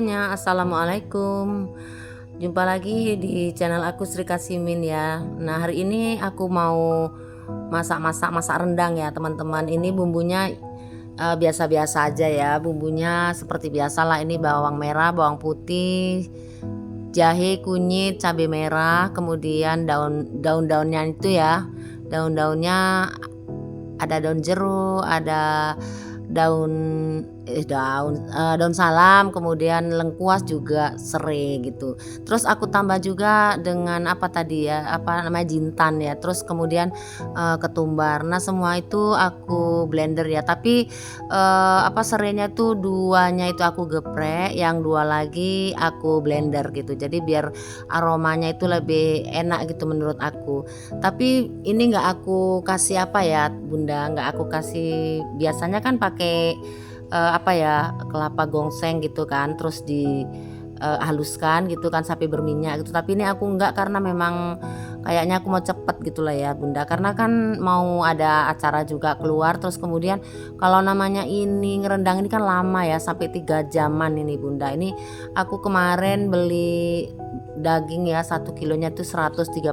semuanya, assalamualaikum. Jumpa lagi di channel aku Sri Kasimin ya. Nah, hari ini aku mau masak rendang ya teman-teman. Ini bumbunya biasa-biasa aja ya. Bumbunya seperti biasalah, ini bawang merah, bawang putih, jahe, kunyit, cabai merah, kemudian daun-daunnya itu ya. Daun-daunnya ada daun jeruk, ada daun daun salam, kemudian lengkuas juga serai gitu. Terus aku tambah juga dengan apa tadi ya, apa namanya, jintan ya. Terus kemudian ketumbar. Nah, semua itu aku blender ya. Tapi serainya tuh duanya itu aku geprek, yang dua lagi aku blender gitu. Jadi biar aromanya itu lebih enak gitu menurut aku. Tapi ini nggak aku kasih apa ya Bunda, nggak aku kasih, biasanya kan pakai kelapa gongseng gitu kan, terus di haluskan gitu kan sampai berminyak gitu. Tapi ini aku enggak, karena memang kayaknya aku mau cepet gitulah ya Bunda, karena kan mau ada acara juga keluar. Terus kemudian kalau namanya ini ngerendang ini kan lama ya, sampai 3 jaman ini Bunda. Ini aku kemarin beli daging ya, 1 kilonya tuh 135.000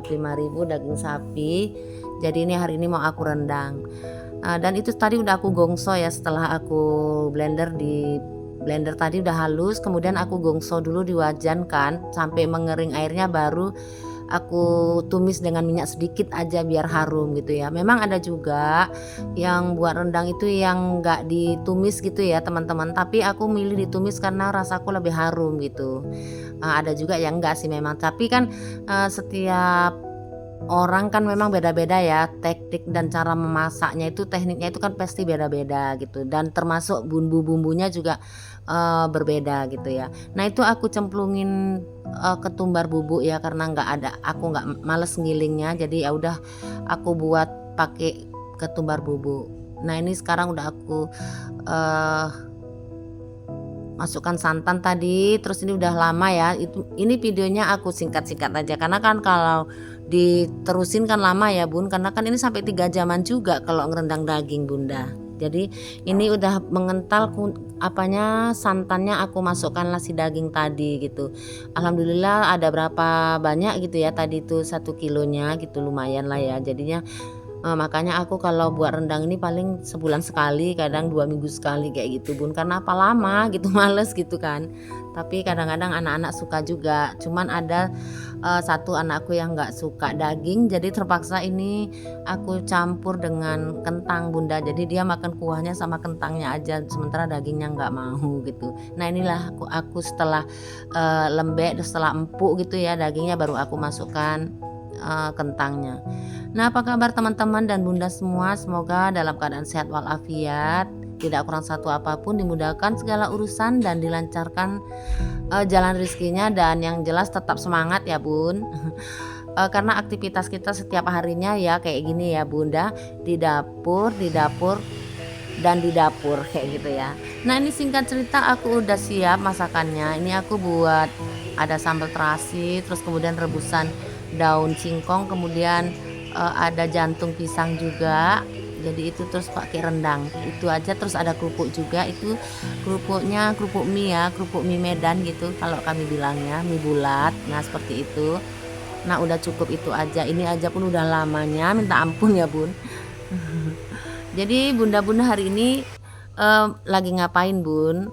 daging sapi. Jadi ini hari ini mau aku rendang. Dan itu tadi udah aku gongso ya, setelah aku blender tadi udah halus, kemudian aku gongso dulu di wajan kan sampai mengering airnya, baru aku tumis dengan minyak sedikit aja biar harum gitu ya. Memang ada juga yang buat rendang itu yang nggak ditumis gitu ya teman-teman, tapi aku milih ditumis karena rasaku lebih harum gitu. Ada juga yang enggak sih memang, tapi kan setiap orang kan memang beda-beda ya, teknik dan cara memasaknya itu, tekniknya itu kan pasti beda-beda gitu, dan termasuk bumbu-bumbunya juga berbeda gitu ya. Nah, itu aku cemplungin ketumbar bubuk ya, karena aku nggak males ngilingnya, jadi ya udah aku buat pakai ketumbar bubuk. Nah, ini sekarang udah aku masukkan santan tadi. Terus ini udah lama ya, ini videonya aku singkat-singkat aja, karena kan kalau diterusin kan lama ya Bun, karena kan ini sampai 3 jaman juga kalau ngerendang daging Bunda. Jadi ini udah mengental santannya, aku masukkan nasi daging tadi gitu. Alhamdulillah ada berapa banyak gitu ya tadi tuh, 1 kilonya gitu, lumayan lah ya jadinya. Makanya aku kalau buat rendang ini paling sebulan sekali, kadang 2 minggu sekali kayak gitu Bun, karena apa, lama gitu males gitu kan. Tapi kadang-kadang anak-anak suka juga, cuman ada satu anakku yang nggak suka daging, jadi terpaksa ini aku campur dengan kentang Bunda. Jadi dia makan kuahnya sama kentangnya aja, sementara dagingnya nggak mau gitu. Nah, inilah aku setelah lembek, setelah empuk gitu ya dagingnya, baru aku masukkan kentangnya. Nah, apa kabar teman-teman dan Bunda semua? Semoga dalam keadaan sehat walafiat, tidak kurang satu apapun, dimudahkan segala urusan dan dilancarkan jalan rezekinya, dan yang jelas tetap semangat ya Bun. Karena aktivitas kita setiap harinya ya kayak gini ya Bunda, di dapur dan di dapur kayak gitu ya. Nah, ini singkat cerita aku udah siap masakannya. Ini aku buat ada sambal terasi, terus kemudian rebusan daun singkong, kemudian ada jantung pisang juga. Jadi itu, terus pakai rendang. Itu aja. Terus ada kerupuk juga. Itu kerupuknya kerupuk mie ya, kerupuk mie Medan gitu kalau kami bilangnya, mie bulat. Nah, seperti itu. Nah, udah cukup itu aja. Ini aja pun udah lamanya minta ampun ya Bun. Jadi bunda-bunda hari ini lagi ngapain Bun?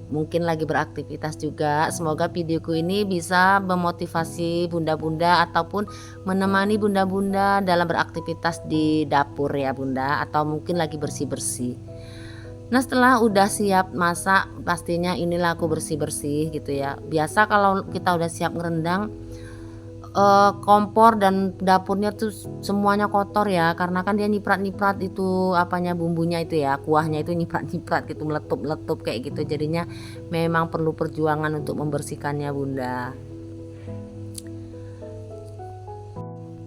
Mungkin lagi beraktivitas juga. Semoga videoku ini bisa memotivasi bunda-bunda ataupun menemani bunda-bunda dalam beraktivitas di dapur ya Bunda, atau mungkin lagi bersih-bersih. Nah, setelah udah siap masak, pastinya inilah aku bersih-bersih gitu ya. Biasa kalau kita udah siap ngerendang, kompor dan dapurnya tuh semuanya kotor ya, karena kan dia nyiprat-nyiprat itu bumbunya itu ya, kuahnya itu nyiprat-nyiprat gitu, meletup-meletup kayak gitu. Jadinya memang perlu perjuangan untuk membersihkannya Bunda.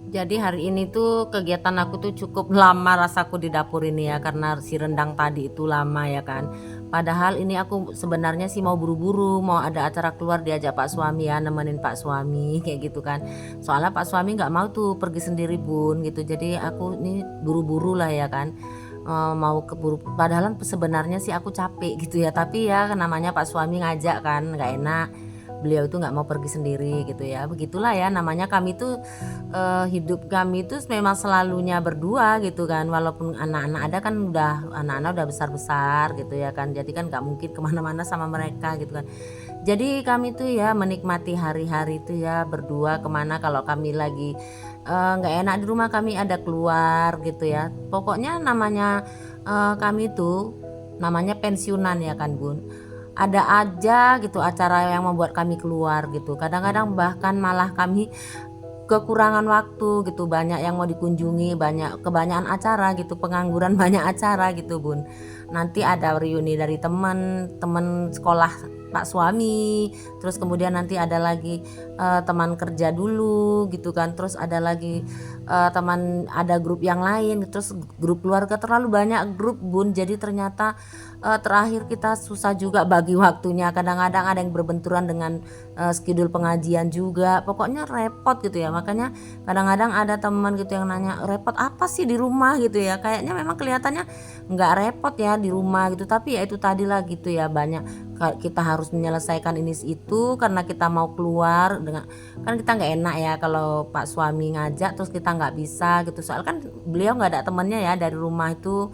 Jadi hari ini tuh kegiatan aku tuh cukup lama rasaku di dapur ini ya, karena si rendang tadi itu lama ya kan. Padahal ini aku sebenarnya sih mau buru-buru, mau ada acara keluar, diajak Pak suami ya, nemenin Pak suami kayak gitu kan. Soalnya Pak suami nggak mau tuh pergi sendiri Bun gitu. Jadi aku ini buru-buru lah ya kan. mau keburu, padahal sebenarnya sih aku capek gitu ya, tapi ya namanya Pak suami ngajak kan nggak enak, beliau itu nggak mau pergi sendiri gitu ya, begitulah ya namanya kami tuh, hidup kami itu memang selalunya berdua gitu kan, walaupun anak-anak ada kan anak-anak udah besar-besar gitu ya kan, jadi kan nggak mungkin kemana mana sama mereka gitu kan. Jadi kami tuh ya menikmati hari-hari itu ya berdua, kemana kalau kami lagi nggak enak di rumah kami ada keluar gitu ya. Pokoknya namanya kami tuh namanya pensiunan ya kan Bun. Ada aja gitu acara yang membuat kami keluar gitu. Kadang-kadang bahkan malah kami kekurangan waktu gitu, banyak yang mau dikunjungi, kebanyakan acara gitu, pengangguran banyak acara gitu Bun. Nanti ada reuni dari teman sekolah Pak suami, terus kemudian nanti ada lagi teman kerja dulu gitu kan, terus ada lagi ada grup yang lain, terus grup keluarga, terlalu banyak grup Bun. Jadi ternyata terakhir kita susah juga bagi waktunya, kadang-kadang ada yang berbenturan dengan schedule pengajian juga, pokoknya repot gitu ya. Makanya kadang-kadang ada teman gitu yang nanya, repot apa sih di rumah gitu ya, kayaknya memang kelihatannya nggak repot ya di rumah gitu, tapi ya itu tadi lah gitu ya, banyak kita harus menyelesaikan ini itu karena kita mau keluar dengan, kan kita nggak enak ya kalau Pak suami ngajak terus kita nggak bisa gitu, soal kan beliau nggak ada temennya ya dari rumah itu,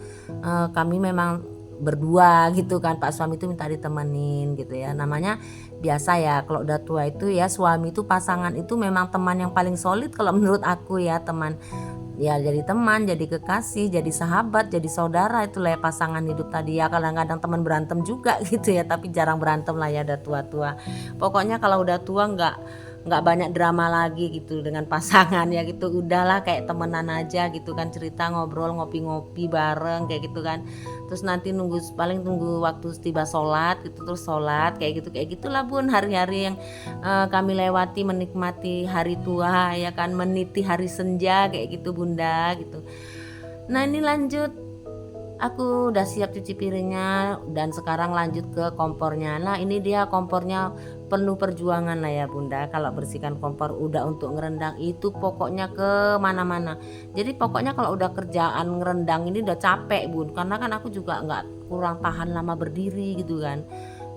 kami memang berdua gitu kan, Pak suami itu minta ditemenin gitu ya. Namanya biasa ya kalau udah tua itu ya, suami itu pasangan itu memang teman yang paling solid kalau menurut aku ya, teman ya, jadi teman, jadi kekasih, jadi sahabat, jadi saudara, itulah ya pasangan hidup tadi ya. Kadang-kadang teman berantem juga gitu ya, tapi jarang berantem lah ya udah tua-tua. Pokoknya kalau udah tua nggak banyak drama lagi gitu dengan pasangan ya gitu, udahlah kayak temenan aja gitu kan, cerita ngobrol ngopi-ngopi bareng kayak gitu kan, terus nanti paling tunggu waktu tiba sholat gitu, terus sholat kayak gitulah Bun, hari-hari yang kami lewati menikmati hari tua ya kan, meniti hari senja kayak gitu Bunda gitu. Nah ini lanjut, aku udah siap cuci piringnya dan sekarang lanjut ke kompornya. Nah ini dia kompornya, penuh perjuangan lah ya Bunda. Kalau bersihkan kompor udah untuk ngerendang itu pokoknya ke mana-mana. Jadi pokoknya kalau udah kerjaan ngerendang ini udah capek Bun, karena kan aku juga nggak kurang tahan lama berdiri gitu kan.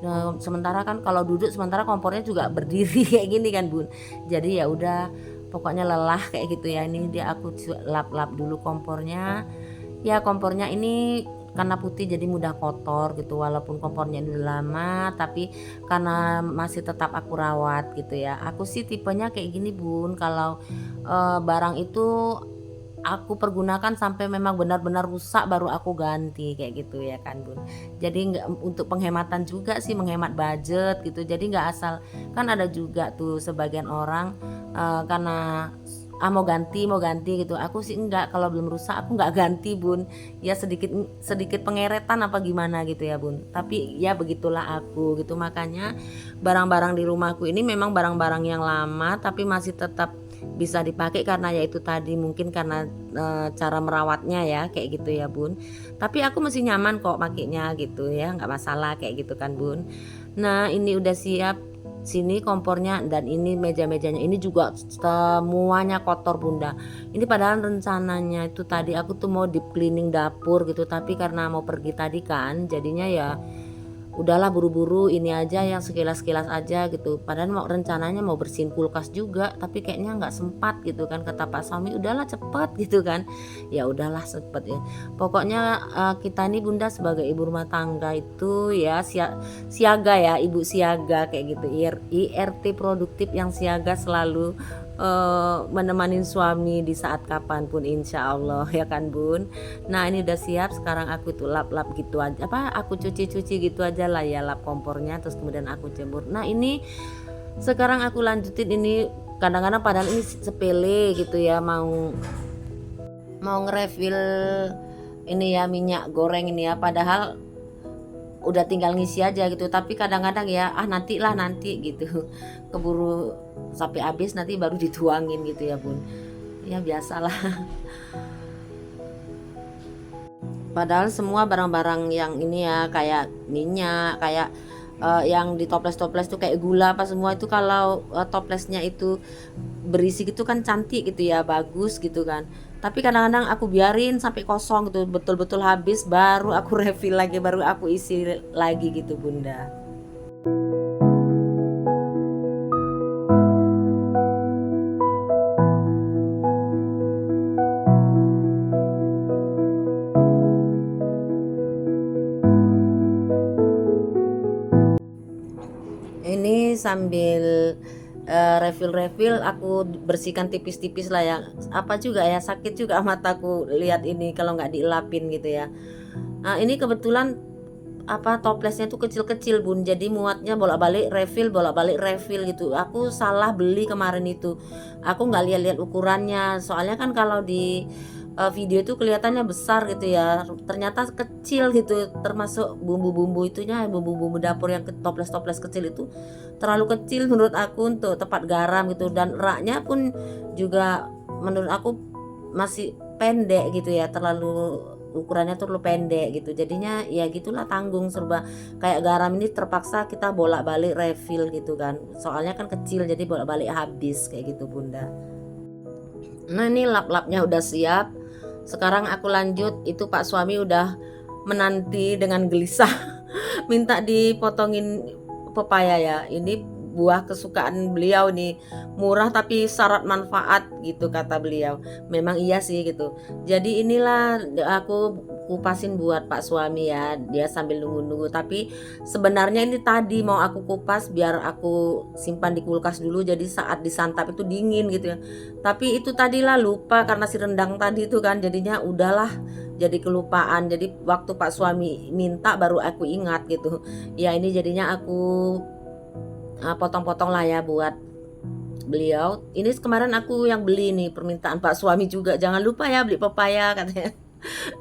Nah, sementara kan kalau duduk sementara kompornya juga berdiri kayak gini kan Bun. Jadi ya udah pokoknya lelah kayak gitu ya. Ini dia aku lap-lap dulu kompornya. Ya kompornya ini karena putih jadi mudah kotor gitu, walaupun kompornya udah lama tapi karena masih tetap aku rawat gitu ya. Aku sih tipenya kayak gini Bun, kalau barang itu aku pergunakan sampai memang benar-benar rusak baru aku ganti kayak gitu ya kan Bun. Jadi nggak, untuk penghematan juga sih, menghemat budget gitu, jadi nggak asal, kan ada juga tuh sebagian orang karena mau ganti gitu, aku sih enggak, kalau belum rusak aku nggak ganti Bun, ya sedikit sedikit pengeretan apa gimana gitu ya Bun, tapi ya begitulah aku gitu. Makanya barang-barang di rumahku ini memang barang-barang yang lama tapi masih tetap bisa dipakai, karena ya itu tadi mungkin karena cara merawatnya ya kayak gitu ya Bun, tapi aku masih nyaman kok makainya gitu ya, nggak masalah kayak gitu kan Bun. Nah ini udah siap, sini kompornya, dan ini meja-mejanya ini juga semuanya kotor Bunda. Ini padahal rencananya itu tadi aku tuh mau deep cleaning dapur gitu, tapi karena mau pergi tadi kan jadinya ya udahlah buru-buru ini aja yang sekilas-sekilas aja gitu, padahal rencananya mau bersihin kulkas juga tapi kayaknya nggak sempat gitu kan, kata Pak suami udahlah cepet gitu kan, ya udahlah cepet ya. Pokoknya kita ini Bunda sebagai ibu rumah tangga itu ya siaga ya, ibu siaga kayak gitu, IRT produktif yang siaga, selalu menemani suami di saat kapanpun insya Allah ya kan Bun. Nah ini udah siap, sekarang aku tuh lap-lap gitu aja, aku cuci-cuci gitu aja lah ya, lap kompornya terus kemudian aku jemur. Nah ini sekarang aku lanjutin ini, kadang-kadang padahal ini sepele gitu ya, mau ngerefill ini ya minyak goreng ini ya, padahal udah tinggal ngisi aja gitu, tapi kadang-kadang ya nanti gitu, keburu sampai habis nanti baru dituangin gitu ya Bun, ya biasalah. Padahal semua barang-barang yang ini ya, kayak minyak, kayak yang di toples-toples tuh kayak gula apa semua itu, kalau toplesnya itu berisi gitu kan cantik gitu ya, bagus gitu kan. Tapi kadang-kadang aku biarin sampai kosong gitu, betul-betul habis baru aku refill lagi, baru aku isi lagi gitu Bunda. Ini sambil refill-refill aku bersihkan tipis-tipis lah ya. Apa juga ya, sakit juga mataku lihat ini kalau nggak dielapin gitu ya. Nah, ini kebetulan apa toplesnya tuh kecil-kecil Bun, jadi muatnya bolak-balik refill gitu. Aku salah beli kemarin itu, aku nggak lihat-lihat ukurannya, soalnya kan kalau di video itu kelihatannya besar gitu ya, ternyata kecil gitu, termasuk bumbu-bumbu itunya, bumbu-bumbu dapur yang toples-toples kecil itu terlalu kecil menurut aku untuk tempat garam gitu, dan raknya pun juga menurut aku masih pendek gitu ya, terlalu ukurannya terlalu pendek gitu, jadinya ya gitulah, tanggung serba. Kayak garam ini terpaksa kita bolak-balik refill gitu kan, soalnya kan kecil jadi bolak-balik habis kayak gitu Bunda. Nah ini lap-lapnya udah siap, sekarang aku lanjut. Itu Pak suami udah menanti dengan gelisah minta dipotongin pepaya ya. Ini buah kesukaan beliau nih, murah tapi syarat manfaat gitu kata beliau. Memang iya sih gitu. Jadi inilah aku kupasin buat Pak suami ya, dia sambil nunggu-nunggu. Tapi sebenarnya ini tadi mau aku kupas biar aku simpan di kulkas dulu, jadi saat disantap itu dingin gitu ya. Tapi itu tadilah lupa karena si rendang tadi itu kan, jadinya udahlah jadi kelupaan. Jadi waktu Pak suami minta baru aku ingat gitu. Ya ini jadinya aku potong-potong lah ya buat beliau. Ini kemarin aku yang beli nih, permintaan Pak suami juga. Jangan lupa ya beli pepaya katanya.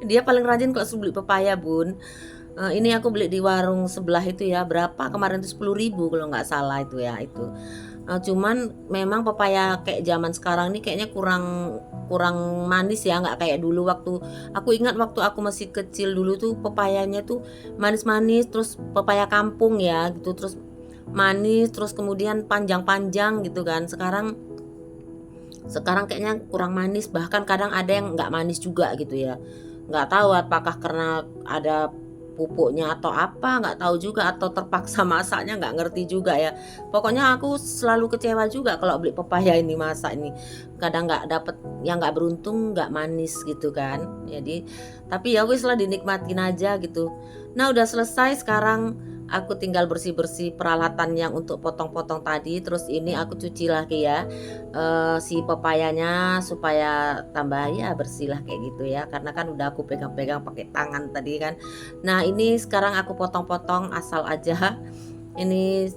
Dia paling rajin kalau beli pepaya Bun. Ini aku beli di warung sebelah itu ya. Berapa kemarin itu 10.000 kalau nggak salah itu ya itu. Cuman memang pepaya kayak zaman sekarang nih kayaknya kurang kurang manis ya, nggak kayak dulu. Waktu aku ingat waktu aku masih kecil dulu tuh pepayanya tuh manis-manis, terus pepaya kampung ya gitu, terus manis, terus kemudian panjang-panjang gitu kan. Sekarang kayaknya kurang manis, bahkan kadang ada yang nggak manis juga gitu ya. Nggak tahu apakah karena ada pupuknya atau apa, nggak tahu juga, atau terpaksa masaknya, nggak ngerti juga ya. Pokoknya aku selalu kecewa juga kalau beli pepaya ini masak ini. Kadang nggak dapet, yang nggak beruntung nggak manis gitu kan. Jadi tapi ya wis lah, dinikmatin aja gitu. Nah udah selesai sekarang. Aku tinggal bersih-bersih peralatan yang untuk potong-potong tadi. Terus ini aku cuci lagi ya si pepayanya supaya tambah ya bersih lah kayak gitu ya. Karena kan udah aku pegang-pegang pakai tangan tadi kan. Nah ini sekarang aku potong-potong asal aja. Ini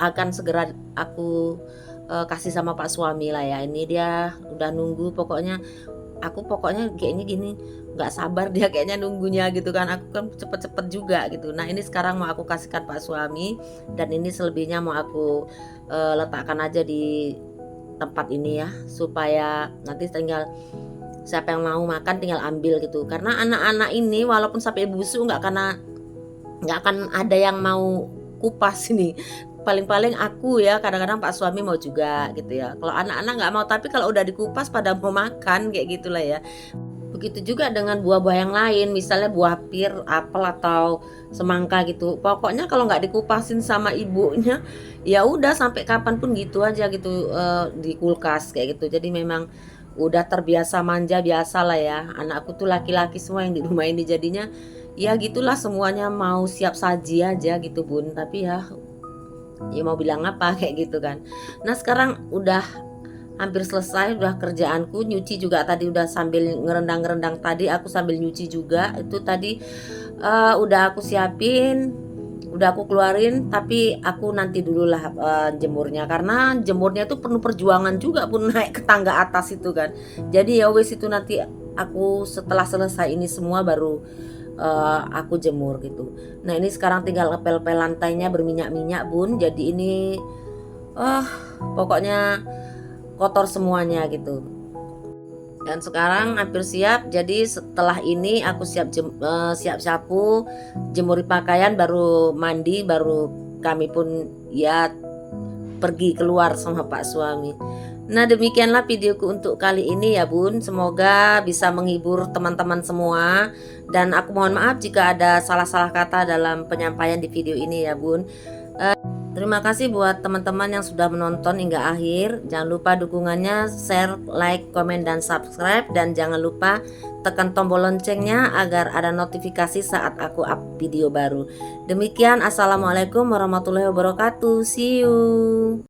akan segera aku kasih sama Pak suami lah ya. Ini dia udah nunggu, pokoknya kayaknya gini, nggak sabar dia kayaknya nunggunya gitu kan. Aku kan cepet-cepet juga gitu. Nah ini sekarang mau aku kasihkan Pak suami, dan ini selebihnya mau aku letakkan aja di tempat ini ya, supaya nanti tinggal siapa yang mau makan tinggal ambil gitu. Karena anak-anak ini walaupun sampai busuk nggak akan ada yang mau kupas ini. Paling-paling aku ya, kadang-kadang Pak suami mau juga gitu ya. Kalau anak-anak nggak mau, tapi kalau udah dikupas pada mau makan kayak gitulah ya. Begitu juga dengan buah-buah yang lain, misalnya buah pir, apel atau semangka gitu. Pokoknya kalau nggak dikupasin sama ibunya, ya udah sampai kapanpun gitu aja gitu di kulkas kayak gitu. Jadi memang udah terbiasa manja, biasa lah ya. Anakku tuh laki-laki semua yang di rumah ini, jadinya ya gitulah, semuanya mau siap saji aja gitu Bun. Tapi ya mau bilang apa kayak gitu kan. Nah sekarang udah hampir selesai, udah kerjaanku. Nyuci juga tadi udah sambil ngerendang-ngerendang, tadi aku sambil nyuci juga. Itu tadi udah aku siapin, udah aku keluarin, tapi aku nanti dulu lah jemurnya, karena jemurnya tuh penuh perjuangan juga pun naik ke tangga atas itu kan. Jadi ya wes, itu nanti aku setelah selesai ini semua baru aku jemur gitu. Nah ini sekarang tinggal ngepel-pel lantainya berminyak-minyak Bun. Jadi ini pokoknya kotor semuanya gitu. Dan sekarang hampir siap. Jadi setelah ini aku siap sapu, jemur pakaian, baru mandi, baru kami pun ya pergi keluar sama Pak suami. Nah, demikianlah videoku untuk kali ini ya Bun. Semoga bisa menghibur teman-teman semua. Dan aku mohon maaf jika ada salah-salah kata dalam penyampaian di video ini ya Bun. Terima kasih buat teman-teman yang sudah menonton hingga akhir. Jangan lupa dukungannya, share, like, komen, dan subscribe. Dan jangan lupa tekan tombol loncengnya agar ada notifikasi saat aku up video baru. Demikian, assalamualaikum warahmatullahi wabarakatuh. See you.